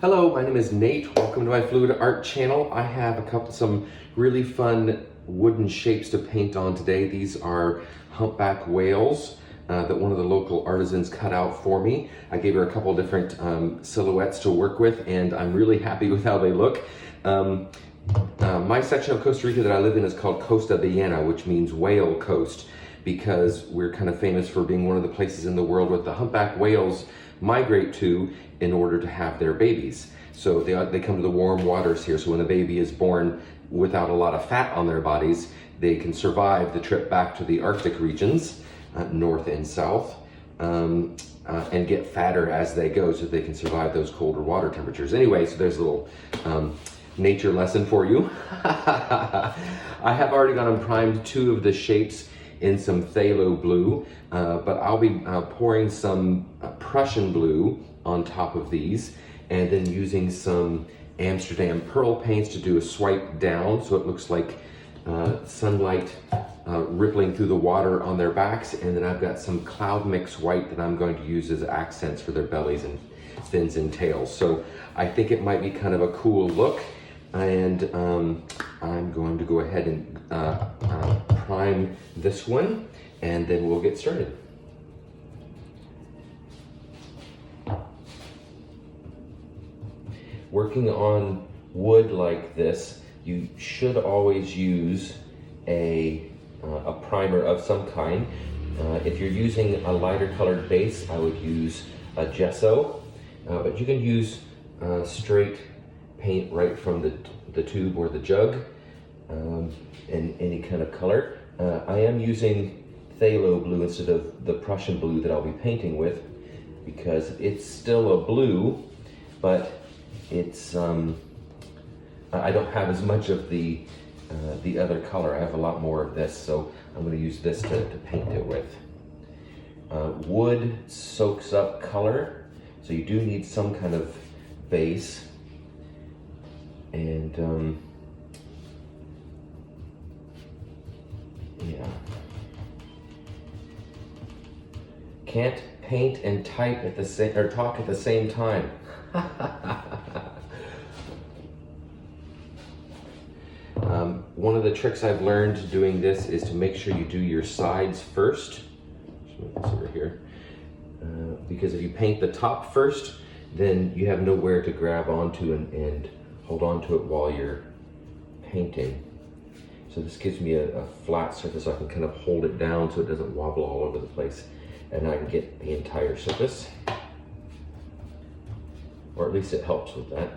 Hello, my name is Nate. Welcome to my fluid art channel. I have some really fun wooden shapes to paint on today. These are humpback whales that one of the local artisans cut out for me. I gave her a couple different silhouettes to work with, and I'm really happy with how they look. My section of Costa Rica that I live in is called Costa Rica, which means whale coast, because we're kind of famous for being one of the places in the world with the humpback whales migrate to in order to have their babies. So they come to the warm waters here, so when the baby is born without a lot of fat on their bodies, they can survive the trip back to the Arctic regions, north and south, and get fatter as they go so they can survive those colder water temperatures. Anyway, so there's a little nature lesson for you. I have already gone and primed two of the shapes in some phthalo blue, but I'll be pouring some Prussian blue on top of these, and then using some Amsterdam pearl paints to do a swipe down so it looks like sunlight rippling through the water on their backs. And then I've got some cloud mix white that I'm going to use as accents for their bellies and fins and tails. So I think it might be kind of a cool look, and I'm going to go ahead and prime this one, and then we'll get started. Working on wood like this, you should always use a primer of some kind. If you're using a lighter colored base, I would use a gesso, but you can use straight paint right from the tube or the jug in any kind of color. I am using phthalo blue instead of the Prussian blue that I'll be painting with, because it's still a blue, but it's I don't have as much of the other color. I have a lot more of this, so I'm going to use this to paint it with. Wood soaks up color, so you do need some kind of base, and yeah. Can't paint and type at the same, or talk at the same time. One of the tricks I've learned doing this is to make sure you do your sides first. Just move this over here. Because if you paint the top first, then you have nowhere to grab onto and hold onto it while you're painting. So this gives me a flat surface so I can kind of hold it down so it doesn't wobble all over the place, and I can get the entire surface, or at least it helps with that.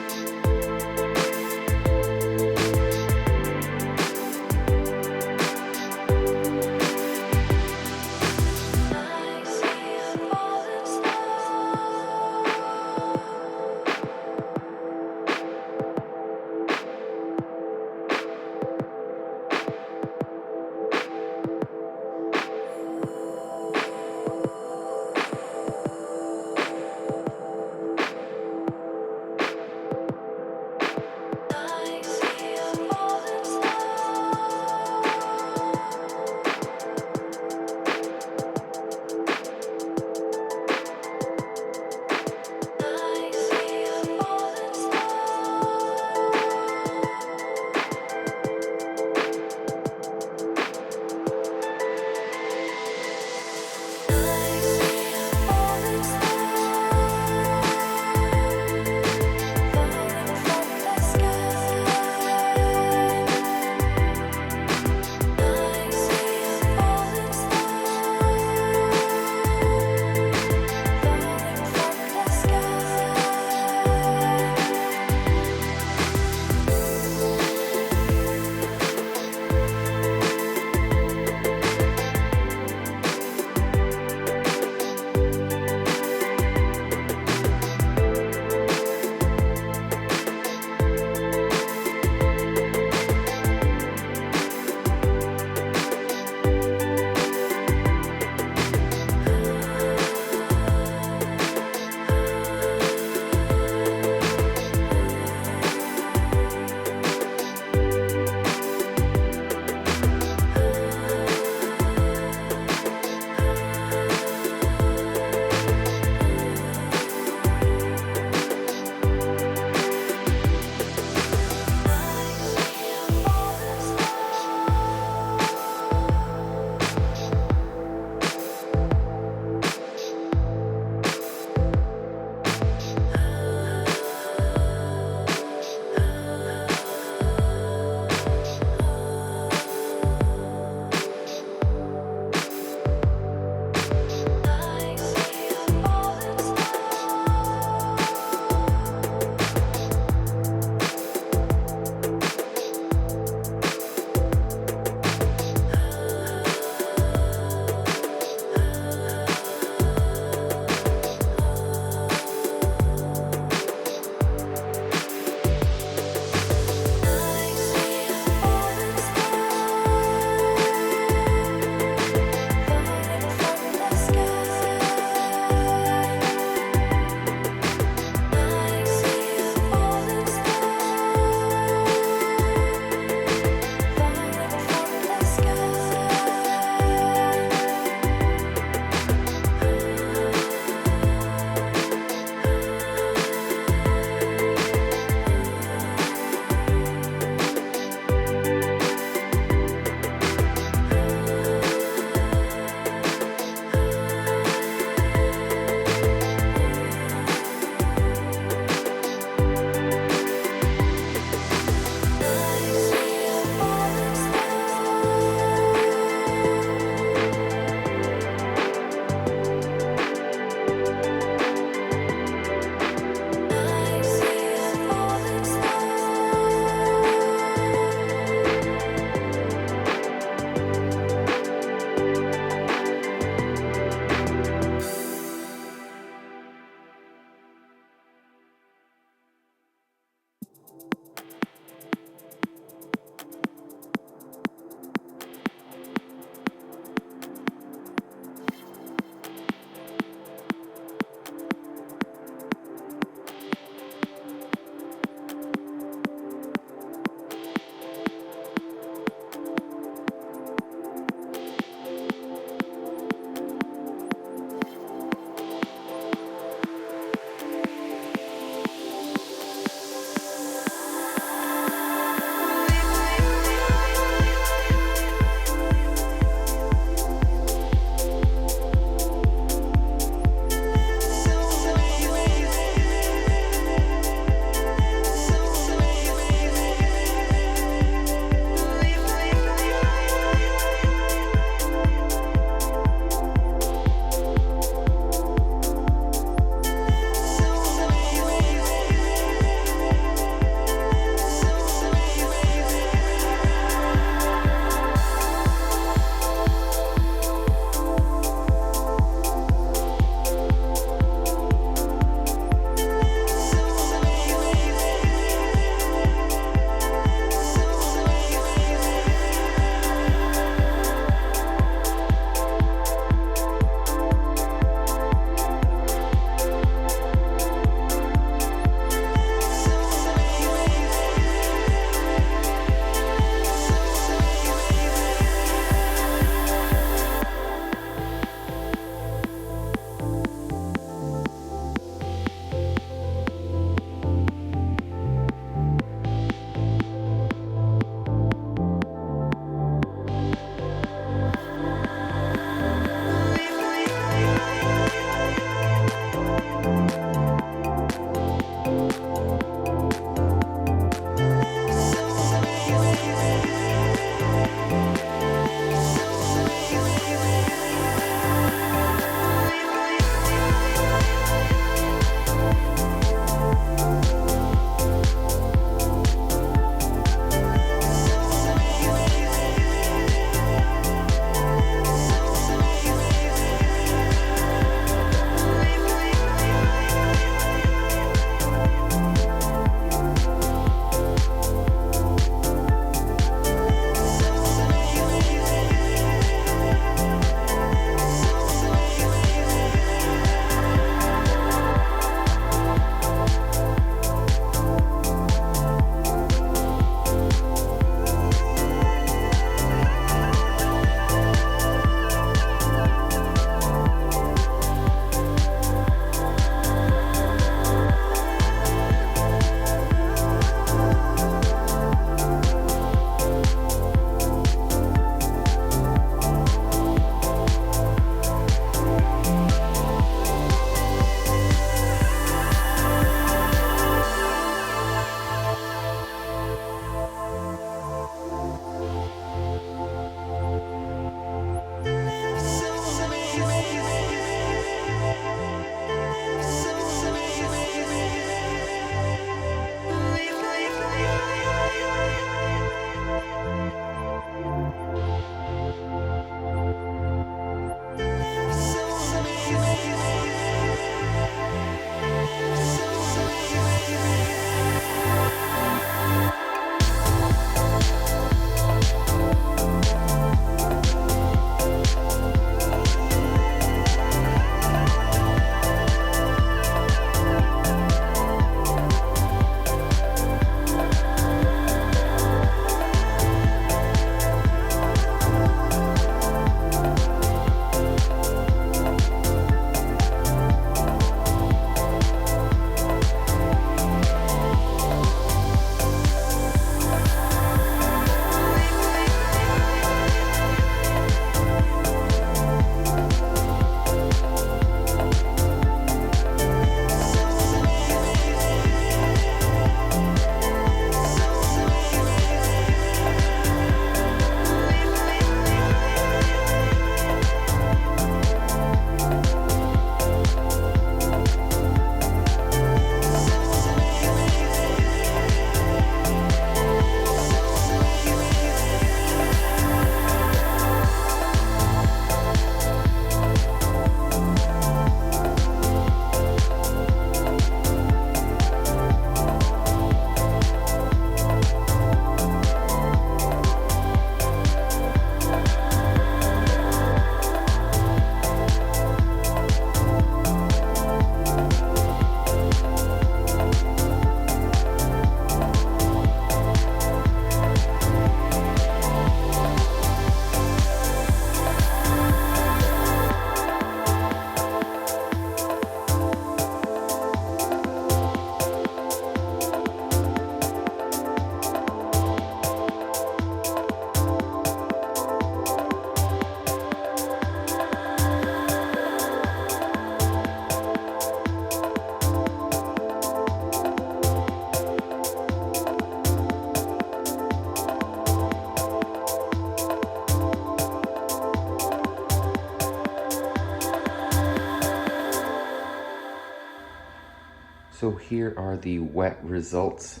So here are the wet results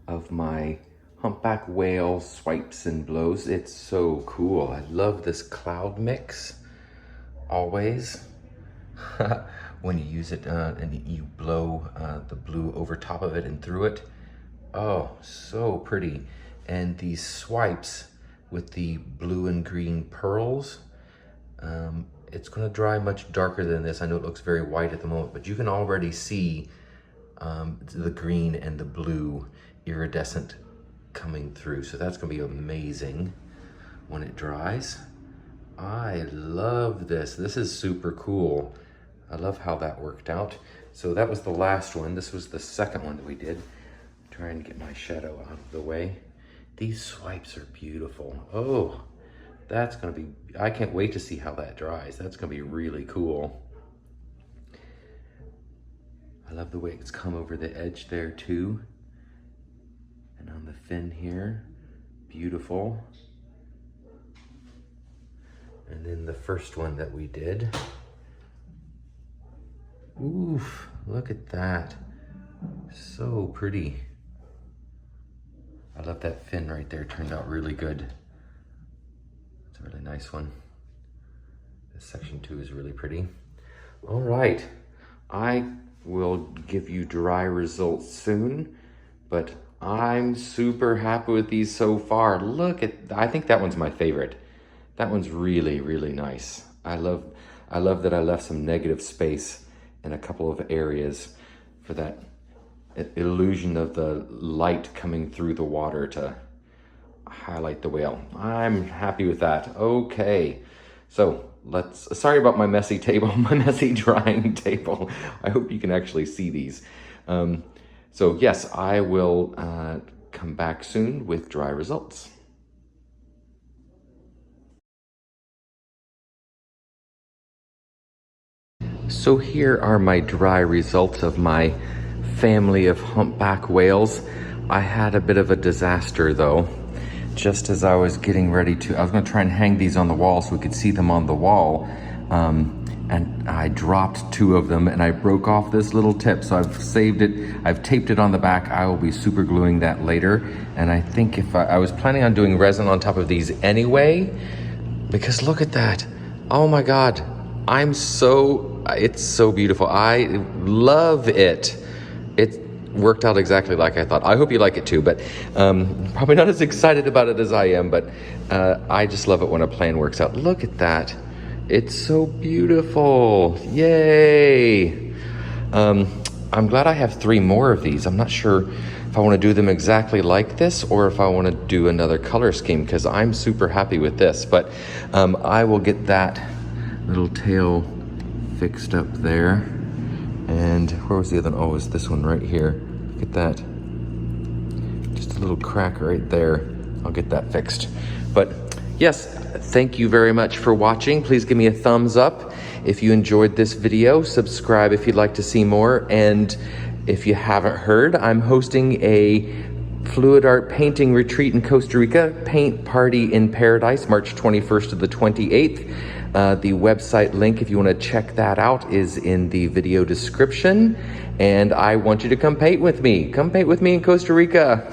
of my humpback whale swipes and blows. It's so cool. I love this cloud mix, always. When you use it and you blow the blue over top of it and through it. Oh, so pretty. And these swipes with the blue and green pearls, it's gonna dry much darker than this. I know it looks very white at the moment, but you can already see the green and the blue iridescent coming through. So that's gonna be amazing when it dries. I love this. This is super cool. I love how that worked out. So that was the last one. This was the second one that we did. Trying to get my shadow out of the way. These swipes are beautiful. Oh, that's gonna be, I can't wait to see how that dries. That's gonna be really cool. I love the way it's come over the edge there too. And on the fin here, beautiful. And then the first one that we did. Oof, look at that. So pretty. I love that fin right there, turned out really good. It's a really nice one. This section 2 is really pretty. All right, I will give you dry results soon, but I'm super happy with these so far. Look at, I think that one's my favorite. That one's really, really nice. I love that I left some negative space in a couple of areas for that illusion of the light coming through the water to highlight the whale. I'm happy with that. Okay, so sorry about my messy table, my messy drying table. I hope you can actually see these. So yes, I will come back soon with dry results. So here are my dry results of my family of humpback whales. I had a bit of a disaster though. Just as I was getting ready to, I was gonna try and hang these on the wall so we could see them on the wall. And I dropped 2 of them and I broke off this little tip. So I've saved it, I've taped it on the back. I will be super gluing that later. And I think if I was planning on doing resin on top of these anyway, because look at that. Oh my God, it's so beautiful. I love it. It worked out exactly like I thought. I hope you like it too, but probably not as excited about it as I am, but I just love it when a plan works out. Look at that. It's so beautiful. Yay. I'm glad I have 3 more of these. I'm not sure if I want to do them exactly like this or if I want to do another color scheme, because I'm super happy with this, but I will get that little tail fixed up there. And where was the other one? Oh, it's this one right here. Look at that. Just a little crack right there. I'll get that fixed. But yes, thank you very much for watching. Please give me a thumbs up if you enjoyed this video. Subscribe if you'd like to see more. And if you haven't heard, I'm hosting a fluid art painting retreat in Costa Rica, Paint Party in Paradise, March 21st to the 28th. The website link, if you want to check that out, is in the video description. And I want you to come paint with me. Come paint with me in Costa Rica.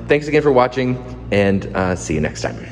Thanks again for watching, and see you next time.